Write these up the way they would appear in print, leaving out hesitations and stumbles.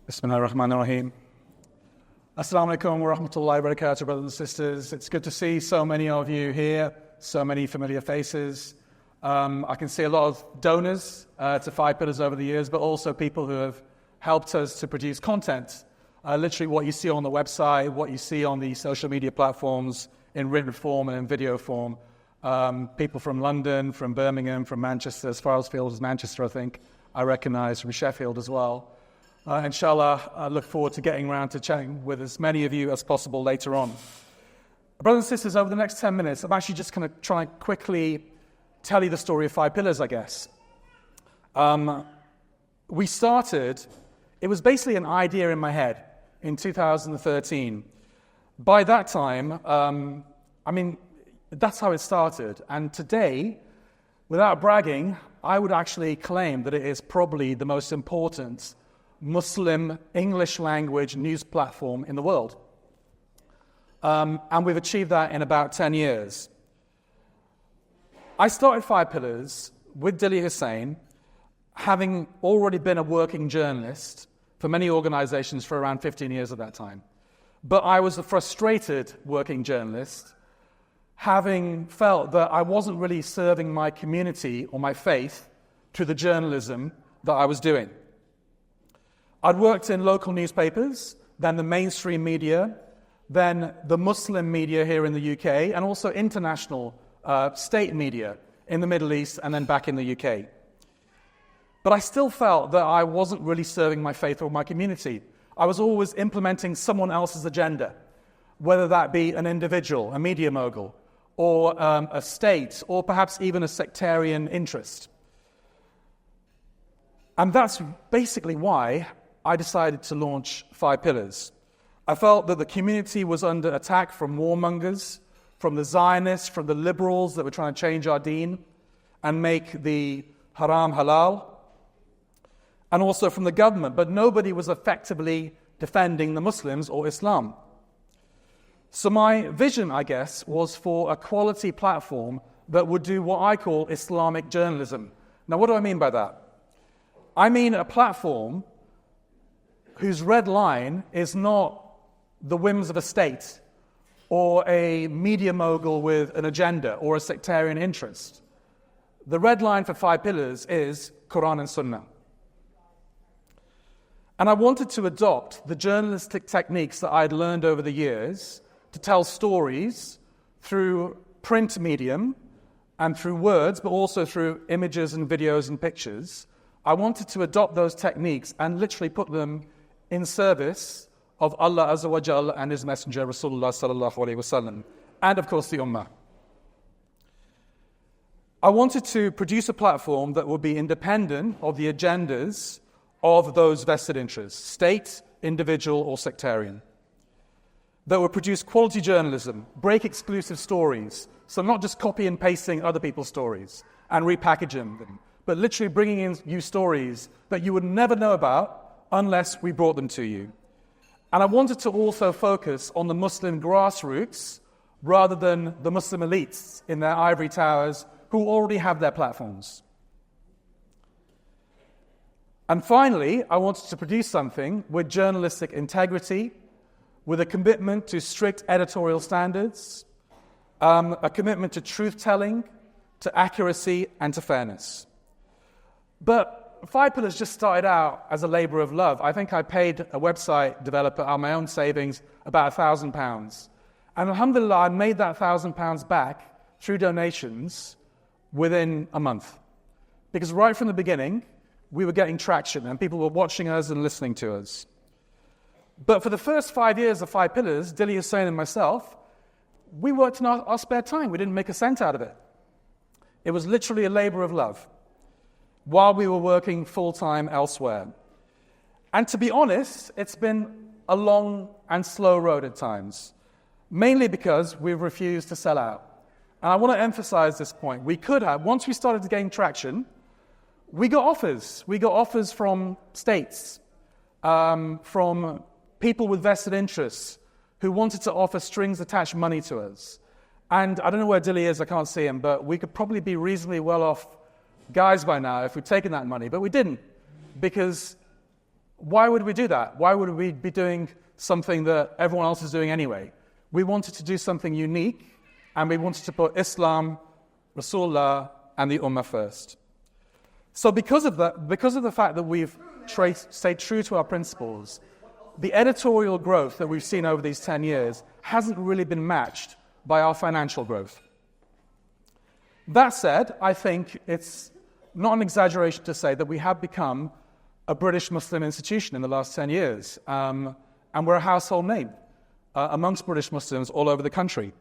Bismillah ar-Rahman ar-Rahim. Assalamu alaikum wa rahmatullahi wa barakatuh, brothers and sisters. It's good to see so many of you here, so many familiar faces. I can see a lot of donors to Five Pillars over the years, but also people who have helped us to produce content. Literally what you see on the website, what you see on the social media platforms in written form and in video form. People from London, from Birmingham, from Manchester, as far as field as Manchester, I think, I recognize, from Sheffield as well. Inshallah, I look forward to getting around to chatting with as many of you as possible later on. Brothers and sisters, over the next 10 minutes, I'm actually just going to try and quickly tell you the story of Five Pillars, I guess. We started, it was basically an idea in my head in 2013. By that time, that's how it started. And today, without bragging, I would actually claim that it is probably the most important Muslim English language news platform in the world. And we've achieved that in about 10 years. I started Five Pillars with Dilly Hussain, having already been a working journalist for many organizations for around 15 years at that time. But I was a frustrated working journalist, having felt that I wasn't really serving my community or my faith through the journalism that I was doing. I'd worked in local newspapers, then the mainstream media, then the Muslim media here in the UK, and also international state media in the Middle East and then back in the UK. But I still felt that I wasn't really serving my faith or my community. I was always implementing someone else's agenda, whether that be an individual, a media mogul, or a state, or perhaps even a sectarian interest. And that's basically why I decided to launch Five Pillars. I felt that the community was under attack from warmongers, from the Zionists, from the liberals that were trying to change our deen and make the haram halal, and also from the government, but nobody was effectively defending the Muslims or Islam. So my vision, I guess, was for a quality platform that would do what I call Islamic journalism. Now, what do I mean by that? I mean a platform whose red line is not the whims of a state or a media mogul with an agenda or a sectarian interest. The red line for Five Pillars is Quran and Sunnah. And I wanted to adopt the journalistic techniques that I'd learned over the years to tell stories through print medium and through words, but also through images and videos and pictures. I wanted to adopt those techniques and literally put them in service of Allah Azza wa Jal and His Messenger Rasulullah Sallallahu Alaihi Wasallam, and of course the Ummah. I wanted to produce a platform that would be independent of the agendas of those vested interests, state, individual, or sectarian. That would produce quality journalism, break exclusive stories, so not just copy and pasting other people's stories and repackaging them, but literally bringing in new stories that you would never know about unless we brought them to you. And I wanted to also focus on the Muslim grassroots rather than the Muslim elites in their ivory towers who already have their platforms. And finally, I wanted to produce something with journalistic integrity, with a commitment to strict editorial standards, a commitment to truth-telling, to accuracy, and to fairness. But Five Pillars just started out as a labor of love. I think I paid a website developer out of my own savings about £1,000. And alhamdulillah, I made that £1,000 back through donations within a month. Because right from the beginning, we were getting traction and people were watching us and listening to us. But for the first 5 years of Five Pillars, Dilly Hussain and myself, we worked in our spare time. We didn't make a cent out of it. It was literally a labor of love while we were working full-time elsewhere. And to be honest, it's been a long and slow road at times, mainly because we've refused to sell out. And I want to emphasize this point. We could have, once we started to gain traction, we got offers. We got offers from states, from people with vested interests who wanted to offer strings-attached money to us. And I don't know where Dilly is, I can't see him, but we could probably be reasonably well off guys by now if we'd taken that money, but we didn't, because Why would we do that? Why would we be doing something that everyone else is doing anyway? We wanted to do something unique, and we wanted to put Islam, Rasulullah, and the Ummah first. So because of the fact that we've stayed true to our principles, the editorial growth that we've seen over these 10 years hasn't really been matched by our financial growth. That said, I think it's not an exaggeration to say that we have become a British Muslim institution in the last 10 years, and we're a household name amongst British Muslims all over the country.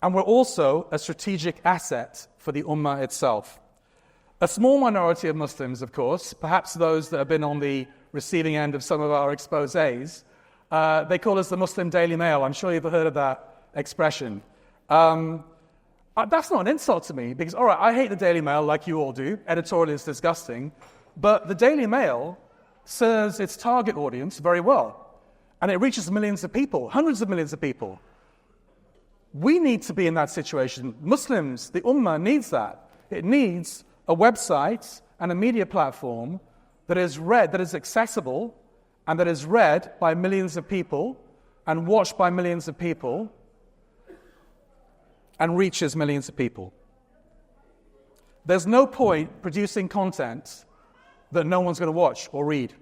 And we're also a strategic asset for the Ummah itself. A small minority of Muslims, of course, perhaps those that have been on the receiving end of some of our exposés, they call us the Muslim Daily Mail. I'm sure you've heard of that expression. That's not an insult to me, because, all right, I hate the Daily Mail like you all do. Editorial is disgusting. But the Daily Mail serves its target audience very well. And it reaches millions of people, hundreds of millions of people. We need to be in that situation. Muslims, the Ummah, needs that. It needs a website and a media platform that is read, that is accessible, and that is read by millions of people and watched by millions of people and reaches millions of people. There's no point producing content that no one's going to watch or read,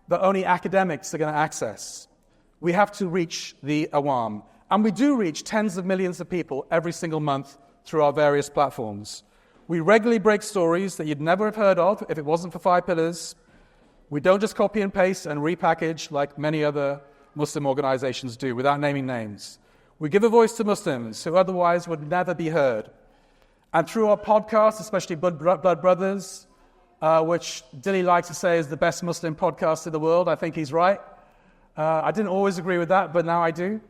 that only academics are going to access. We have to reach the awam. And we do reach tens of millions of people every single month through our various platforms. We regularly break stories that you'd never have heard of if it wasn't for 5 pillars. We don't just copy and paste and repackage like many other Muslim organizations do without naming names. We give a voice to Muslims who otherwise would never be heard. And through our podcast, especially Blood Brothers, which Dilly likes to say is the best Muslim podcast in the world. I think he's right. I didn't always agree with that, but now I do.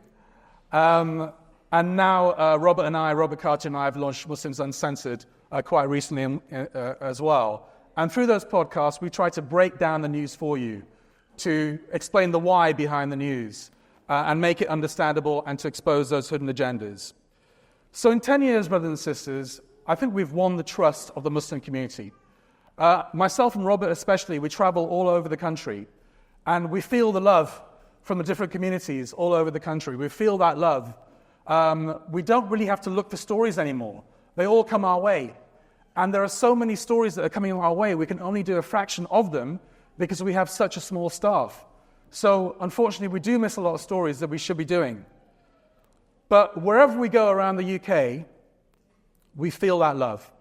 And now Robert Karcher and I have launched Muslims Uncensored quite recently as well. And through those podcasts, we try to break down the news for you, to explain the why behind the news, and make it understandable and to expose those hidden agendas. So in 10 years, brothers and sisters, I think we've won the trust of the Muslim community. Myself and Robert especially, we travel all over the country, and we feel the love from the different communities all over the country. We feel that love. We don't really have to look for stories anymore. They all come our way. And there are so many stories that are coming our way, we can only do a fraction of them because we have such a small staff. So, unfortunately, we do miss a lot of stories that we should be doing. But wherever we go around the UK, we feel that love.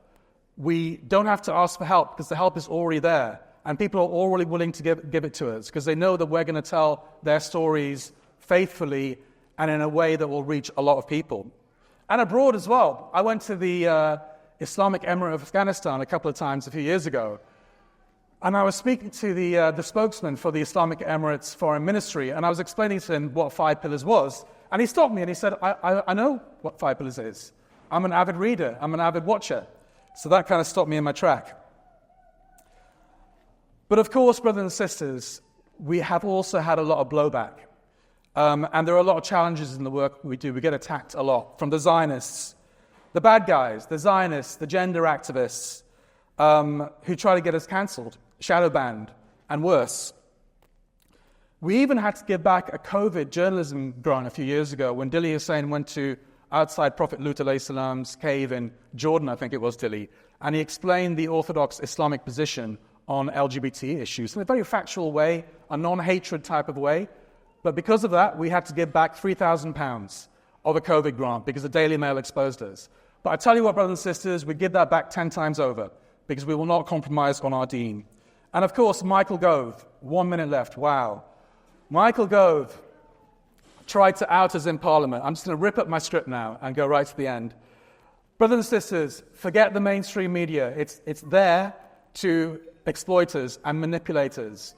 We don't have to ask for help because the help is already there. And people are already willing to give it to us because they know that we're going to tell their stories faithfully and in a way that will reach a lot of people. And abroad as well. I went to the Islamic Emirate of Afghanistan a couple of times a few years ago. And I was speaking to the spokesman for the Islamic Emirates Foreign Ministry, and I was explaining to him what 5 Pillars was. And he stopped me and he said, I know what 5 Pillars is. I'm an avid reader. I'm an avid watcher. So that kind of stopped me in my track. But of course, brothers and sisters, we have also had a lot of blowback. And there are a lot of challenges in the work we do. We get attacked a lot from the Zionists, the bad guys, the Zionists, the gender activists, who try to get us cancelled, shadow banned, and worse. We even had to give back a COVID journalism grant a few years ago when Dilly Hussein went to outside Prophet Lut alayhi salam's cave in Jordan, I think it was Dilly, and he explained the orthodox Islamic position on LGBT issues in a very factual way, a non-hatred type of way. But because of that, we had to give back £3,000 of a COVID grant because the Daily Mail exposed us. But I tell you what, brothers and sisters, we give that back 10 times over because we will not compromise on our deen. And of course, Michael Gove, 1 minute left, wow. Michael Gove tried to out us in Parliament. I'm just going to rip up my script now and go right to the end. Brothers and sisters, forget the mainstream media. It's there to exploiters and manipulators.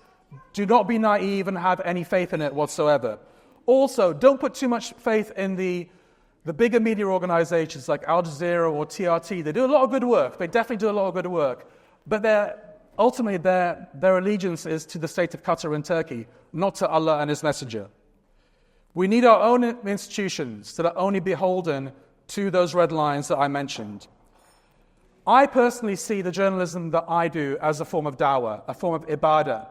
Do not be naive and have any faith in it whatsoever. Also, don't put too much faith in the bigger media organizations like Al Jazeera or TRT. They do a lot of good work. They definitely do a lot of good work. But ultimately, their allegiance is to the state of Qatar and Turkey, not to Allah and His Messenger. We need our own institutions that are only beholden to those red lines that I mentioned. I personally see the journalism that I do as a form of dawah, a form of ibadah.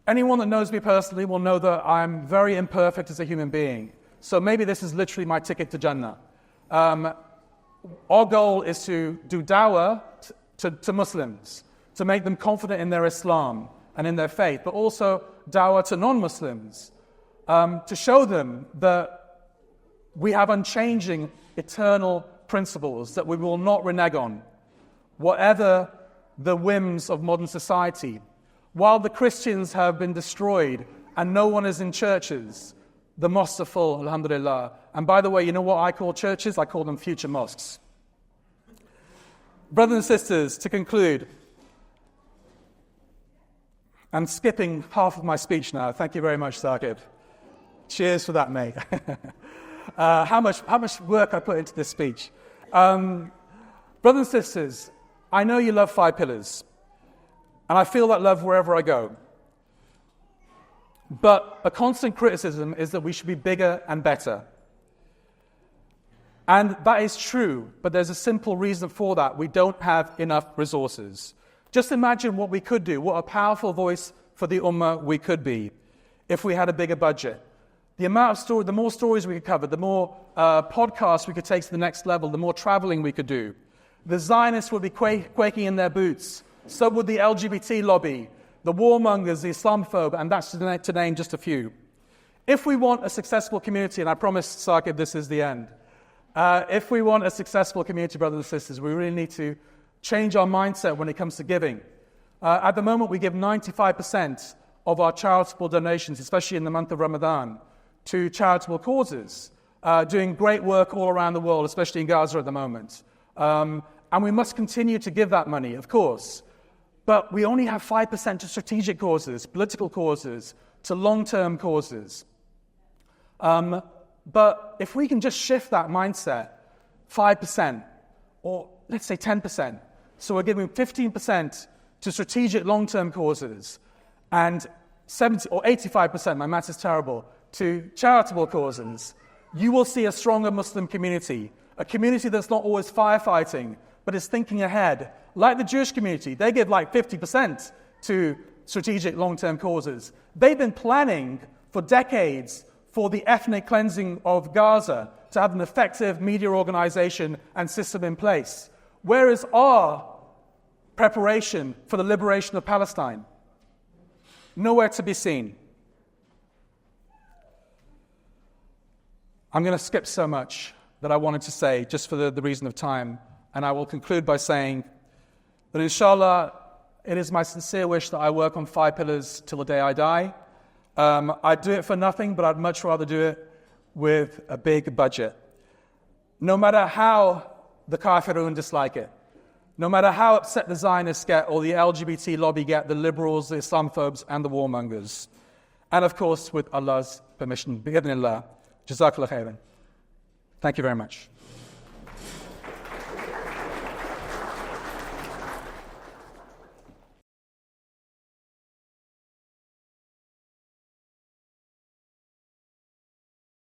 Anyone that knows me personally will know that I'm very imperfect as a human being. So maybe this is literally my ticket to Jannah. Our goal is to do dawah to Muslims, to make them confident in their Islam and in their faith, but also dawah to non-Muslims, to show them that we have unchanging, eternal principles that we will not renege on, whatever the whims of modern society. While the Christians have been destroyed and no one is in churches, the mosques are full, alhamdulillah. And by the way, you know what I call churches? I call them future mosques. Brothers and sisters, to conclude, I'm skipping half of my speech now. Thank you very much, Saqib. Cheers for that, mate. How much work I put into this speech. Brothers and sisters, I know you love 5 pillars, and I feel that love wherever I go. But a constant criticism is that we should be bigger and better. And that is true, but there's a simple reason for that. We don't have enough resources. Just imagine what we could do, what a powerful voice for the ummah we could be if we had a bigger budget. The more stories we could cover, the more podcasts we could take to the next level, the more traveling we could do. The Zionists would be quaking in their boots. So would the LGBT lobby, the warmongers, the Islamophobe, and that's to name just a few. If we want a successful community, and I promise, Saqib, this is the end. If we want a successful community, brothers and sisters, we really need to change our mindset when it comes to giving. At the moment, we give 95% of our charitable donations, especially in the month of Ramadan, to charitable causes, doing great work all around the world, especially in Gaza at the moment. And we must continue to give that money, of course. But we only have 5% to strategic causes, political causes, to long-term causes. But if we can just shift that mindset, 5%, or let's say 10%, so we're giving 15% to strategic long-term causes, and 70 or 85%, my maths is terrible, to charitable causes, you will see a stronger Muslim community, a community that's not always firefighting, but is thinking ahead. Like the Jewish community, they give like 50% to strategic long-term causes. They've been planning for decades for the ethnic cleansing of Gaza to have an effective media organization and system in place. Where is our preparation for the liberation of Palestine? Nowhere to be seen. I'm going to skip so much that I wanted to say just for the reason of time, and I will conclude by saying that inshallah, it is my sincere wish that I work on 5 pillars till the day I die. I'd do it for nothing, but I'd much rather do it with a big budget. No matter how the kafirun dislike it, no matter how upset the Zionists get or the LGBT lobby get, the liberals, the Islamophobes, and the warmongers. And of course, with Allah's permission, bi-idhnillah. Jazakallah khairan. Thank you very much.